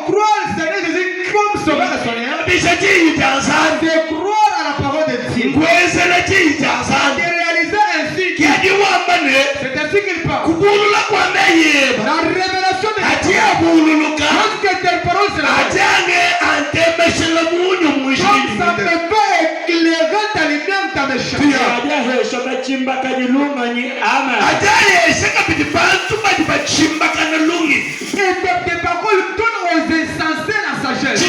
croire le Seigneur Jésus comme sauveur et soigneur, c'est croire à la parole de Dieu. De réaliser ainsi que c'est ainsi qu'il parle. La révélation de Dieu. Lorsque telle parole sera comme ça ne peut éclairer ta lumière dans mes chambres. Et tes paroles donnent aux insensés la sagesse. Ce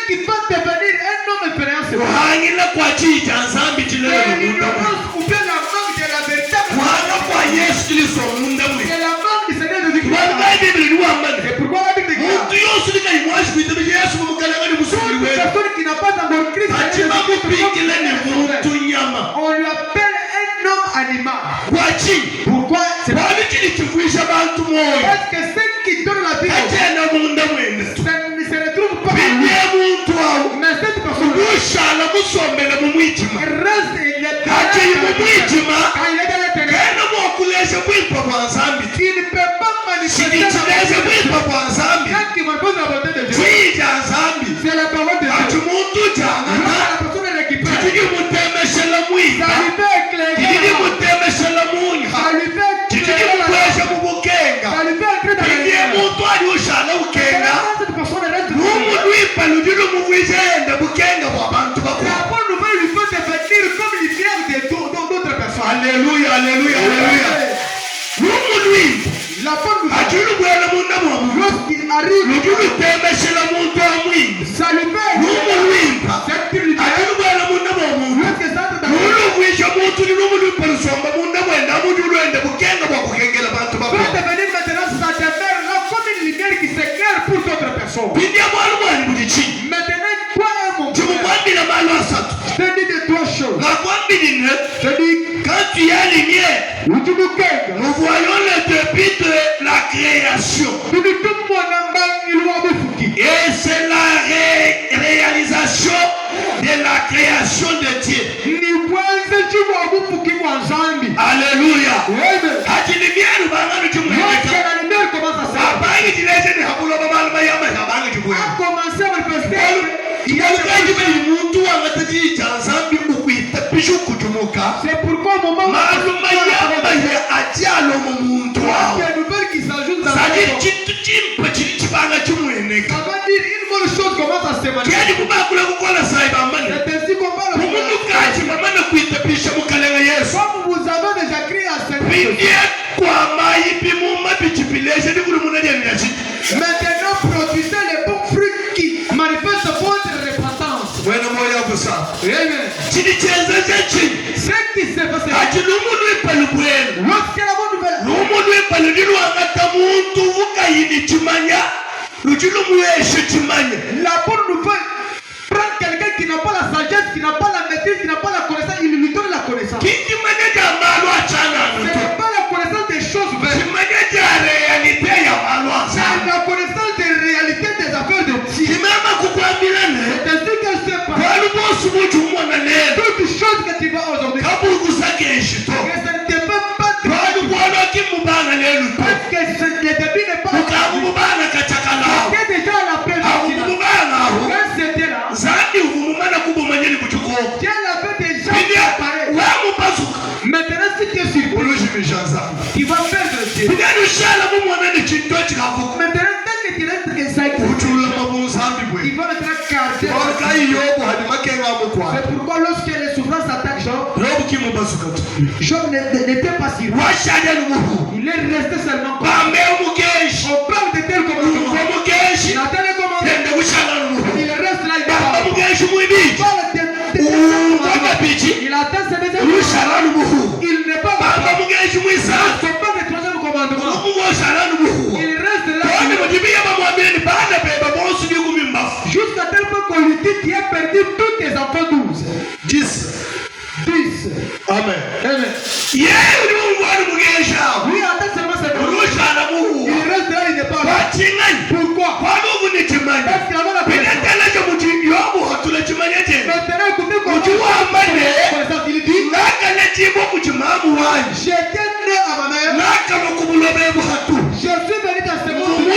qui peut devenir un homme expérience. Et l'ignorance ou bien la manque de la véritable. C'est la manque du Seigneur Jésus-Christ. C'est pourquoi la Bible déclare. Toute personne qui n'a pas encore Christ, on lui appelle un homme animal. Pourquoi? C'est parce que ce qui donne la vie, ça ne se retrouve pas. Mais cette personne reste, il est dans la ténèbres. Il ne peut pas manifester la qui me pose la bonté de Dieu. C'est la parole de Dieu. La personne est récupérée. Ça lui fait éclairer. Ça lui fait éclairer. Ça lui fait entrer dans la lumière. Cette personne reste. La bonne nouvelle lui fait devenir comme lumière d'autres personnes. Alléluia, alléluia, alléluia. La bonne nouvelle. Lorsqu'il arrive, ça lui fait cette lumière. Lorsque ça te donne, peut devenir maintenant sa demeure là comme une lumière qui s'éclaire pour d'autres personnes. Maintenant, quoi est mon frère? Je dis de trois choses. Je dis, quand tu as lumière, nous voyons le début de la création. Et c'est la réalisation de la création de Dieu. Alléluia. C'est pourquoi au moment où qui s'ajoute dans ça veut dire une bonne chose commence à se manifester. C'est ainsi qu'on parle. Comme vous avez déjà crié à cette maintenant produisez les bons fruits qui manifestent votre repentance. Ce qui s'est passé. Lorsque la bonne nouvelle. La bonne nouvelle prend quelqu'un qui n'a pas la sagesse, qui n'a pas la maîtrise, qui n'a pas la connaissance, il lui donne la connaissance. Ce n'est pas la connaissance des choses vraies. C'est la connaissance des réalités des affaires de Dieu. C'est ainsi qu'elle se passe. Toutes les choses que tu vas aujourd'hui. Que ça ne te peut pas parce que le début n'est pas c'était déjà à la prévision. C'était là. Dieu l'avait déjà préparé. Maintenant si tu es sur tu vas perdre Dieu. Maintenant tant que tu restes que ça il va maintenant garder. C'est pourquoi lorsque les souffrances attaquent Job n'était pas sûr. Il est resté seulement on parle de tel commandement. Il attend le commandement. Il reste là, il il attend ce deuxième commandement. Il n'est pas son pas le troisième commandement. Il reste là jusqu'à tel point qu'on lui dit tu as perdu tous tes enfants 12. 10. Amen. Amen. Oui, attends seulement cette chose. Il reste là, il n'est pas là. Pourquoi? Parce qu'il avait la personne. Maintenant, écoutez comment il dit j'étais né à ma mère. Je suis venu dans ce monde.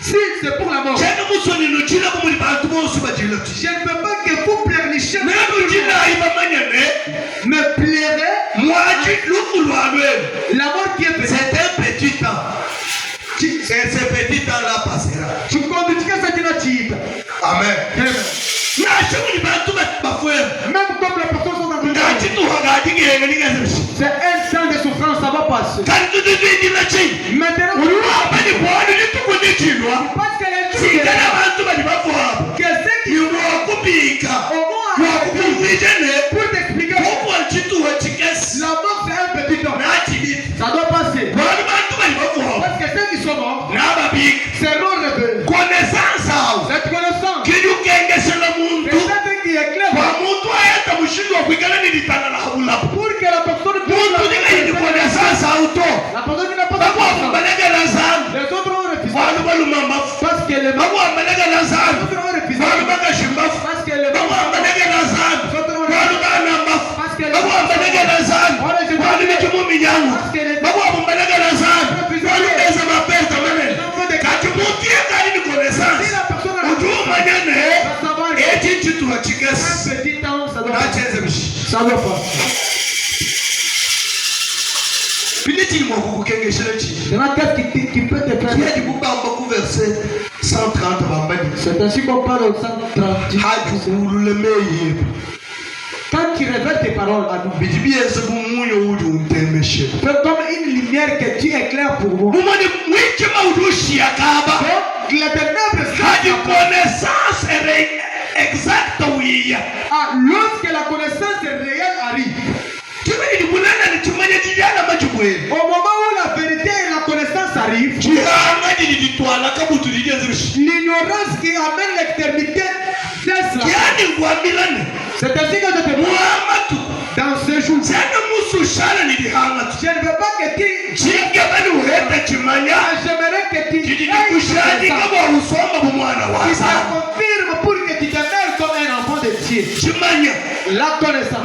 Si c'est pour la mort, je ne veux pas que vous pleurnichez. Me plairait. La mort qui est petite. C'est un petit temps. Et ce petit temps-là passera. Tu conduis ça qui n'a pas. Amen. Même comme les personnes sont en train de c'est un temps de souffrance, ça va passer. Maintenant, parce que les gens que ceux qui pour t'expliquer la mort c'est un petit temps. Ça doit passer. Parce que ceux qui sont morts seront révélés. Cette connaissance c'est ça qui est clair. Pour que la personne puisse la personne qui n'a pas de les autres ont refusé. Parce que les autres ont refusé. Parce que les ça doit pas. Il y en a qu'est-ce qui peut te faire. C'est ainsi qu'on parle au 130. Quand tu révèles tes paroles à nous, fais comme une lumière que tu éclaires pour moi. Donc, les ténèbres exact oui. Ah, lorsque la connaissance réelle arrive, au moment où la vérité et la connaissance arrivent, l'ignorance qui amène l'éternité cesse là. C'est ainsi que je te dis dans ce jour. Je ne veux pas que tu j'aimerais que tu confirme pour que tu te mêles comme un enfant de Dieu. La connaissance.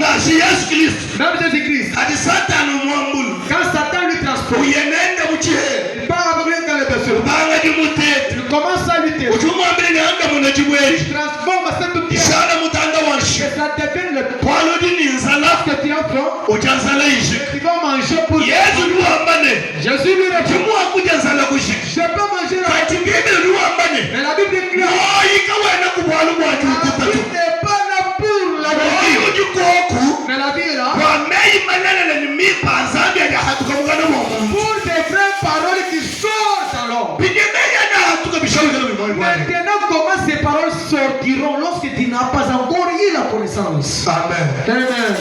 Même Jésus-Christ. Quand Satan lui transporte, il part avec lui dans les blessures. Il commence à lutter. Il transforme cette pierre. Et ça devient le poil que tu as fait. Tu vas manger pour lui. Jésus lui répond, je peux manger la vie. Mais la Bible est claire. La vie n'est pas là pour la vie. Mais la vie est là. Pour des vraies paroles qui sortent alors. Maintenant, comment ces paroles sortiront lorsque tu n'as pas encore eu la connaissance? Amen. Amen.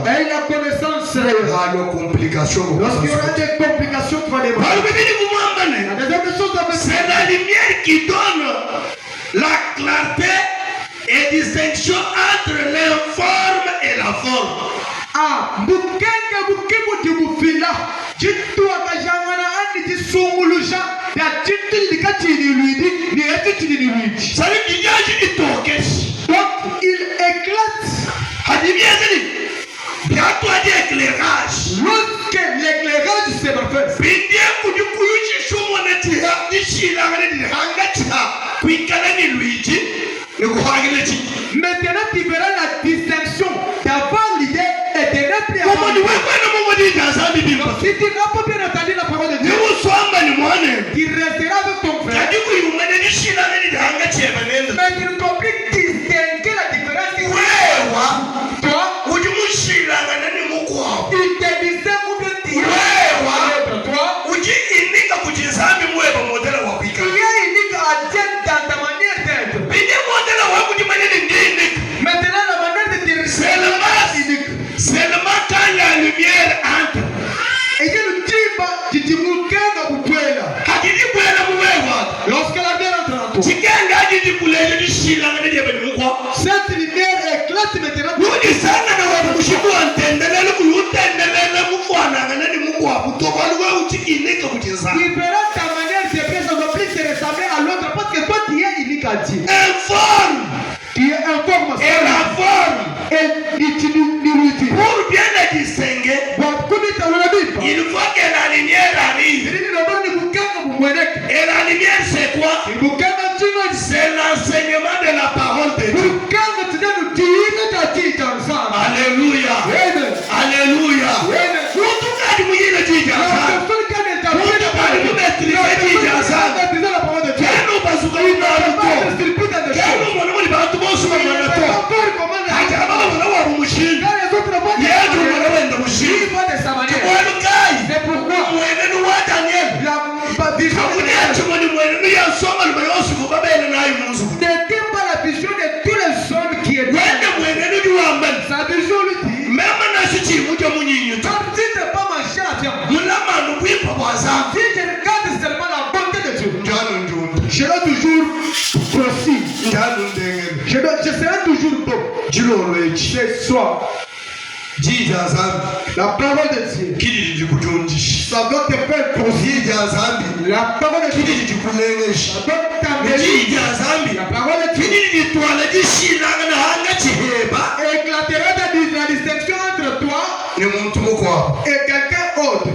Et la connaissance réelle. Lorsqu'il y aura des complications, tu vas les voir. C'est la lumière qui donne la clarté et distinction entre l'informe et la forme. Ah, bukenge bukibutibufila jitu akajangana ani jisunguluja ya jitu likachililwidi ni etichililwidi. Ça veut dire qu'il donc il éclate. Hadimiezeli bientôt à éclairage. Lorsque l'éclairage se fait, bindie kujukuyuchi shumo netiha nishila ngani hangacha kuikalani luigi ne kuhagelechi. Maintenant tu verras la distinction d'avoir l'idée et de ne plus avoir. Si tu n'as pas bien entendu la parole de Dieu, tu resteras avec ton frère. Mais tu ne peux plus distinguer la différence. Toi, il te distingue ou bien tu es. Toi, il est unique à Dieu dans ta manière d'être. Maintenant, la manière de te unique. Seulement quand la lumière entre. Et il y a le type qui dit lorsque la lumière entre en toi, cette lumière éclate maintenant. Il verra ta manière de faire, ça ne va plus se ressembler à l'autre parce que toi tu es unique à Dieu. Informe. Tu es informe. Et la forme. Pour bien la distinguer, il faut que la lumière arrive. Et la Je serai toujours bon. Ce soir. La parole de Dieu. Ça doit te faire confier. La parole de Dieu. Ça doit t'amener. La parole de Dieu. Éclatera la distinction entre toi et quelqu'un autre.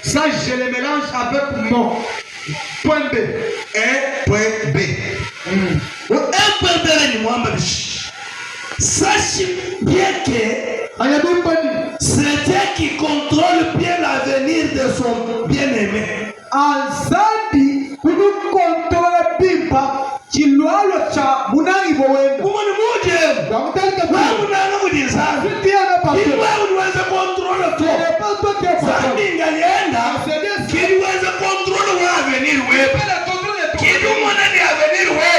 Ça, je le mélange avec mon point B. Point B. Un point B ni mwamba bishi. Sache bien que c'est Dieu qui contrôle bien l'avenir de son bien-aimé. Azadi kunu contrôle bimba kilwalo cha munangi bowenda. Kumani muje. Damutalika kwa munangi mudiza. Tiana pa. Kilwa unaweza contrôle toi. Zambi ngalienda. Kiliweza contrôle wa avenir wewe. Kidu mwana ni avenir wewe.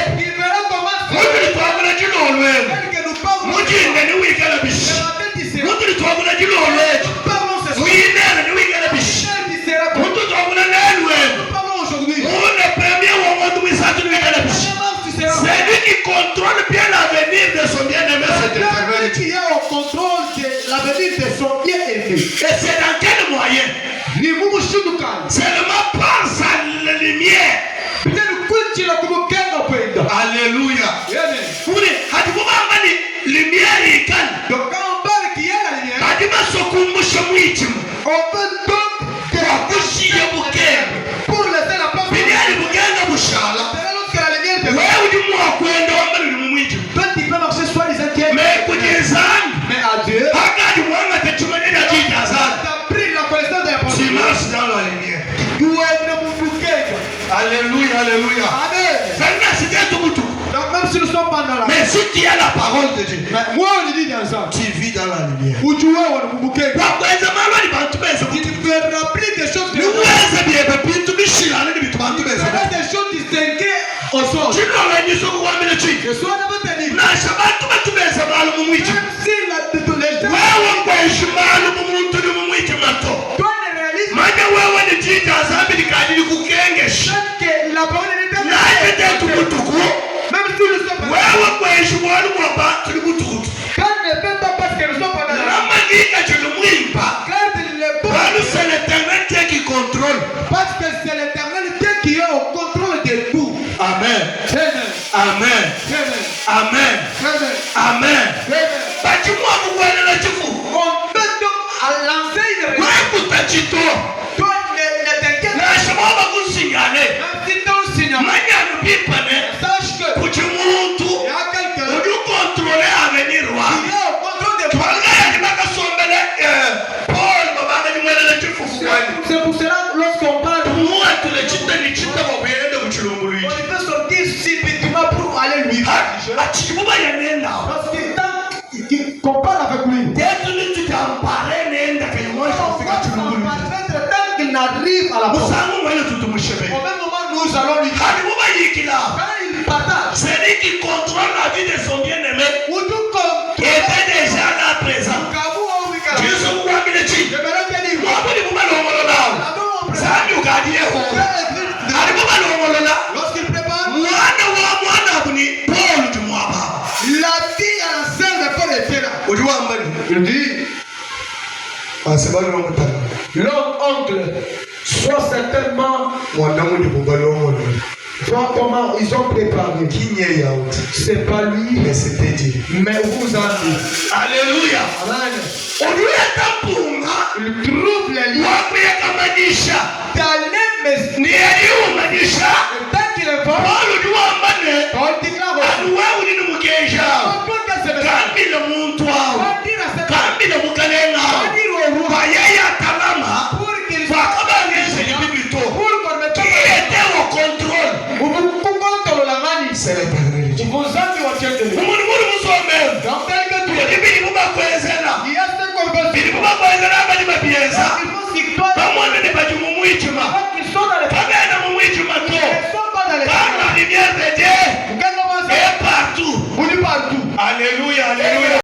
Mujiri twabula jino olwewe. Mujiri ngani wikala bishi. Mujiri twabula jino olwewe. Muyinena ni wikala bishi. Mujiri twabula nani wewe. Mune premier wa mwandu wisatu ni wikala bishi. C'est lui qui contrôle bien l'avenir de son bien-aimé. C'est qui est au contrôle de l'avenir de son bien-aimé. Et c'est dans quel moyen? Seulement par sa lumière. Alléluia. Lumière égale. Donc quand on parle qu'il y a la lumière, on peut donc pour laisser la porte. Toi tu peux marcher soit les inquiets. Mais à Dieu, t'as pris la connaissance de la parole. Tu marches dans la lumière. Alléluia, alléluia. Amen. Donc même si nous sommes pas dans la mais si tu as la parole de Dieu, moi on dit dans ça, tu vis dans la lumière. Tu peux remplir des choses que des choses distinguées au sol. Je sois devant ta livre. Même si toi ne réalises pas que la parole est même si nous sommes pas quand ne fait pas parce que nous sommes pas dans c'est l'éternel Dieu qui contrôle. Parce que c'est l'éternel Dieu qui est au contrôle de tout. Amen. Amen. Amen. Amen. On peut donc lancer une réponse. Toi ne t'inquiète pas. Même si ton signal, sache que il y a quelqu'un qui est au contrôle de toi. C'est pour cela lorsqu'on parle on peut sortir subitement pour aller lui qu'on parle avec lui. Tant qu'il n'arrive à la porte, au même moment nous allons lui dire quand il partage, c'est lui qui contrôle la vie de son bien-aimé qui était déjà là présent. Lorsqu'il prépare la vie à la salle de Paul était là. Il dit l'homme oncle soit certainement vois comment ils ont préparé. C'est pas lui, mais c'était Dieu. Mais vous en dites. Alléluia. Amen. Il trouve les liens. Tant qu'il est fort, on déclare c'est l'éternel Dieu.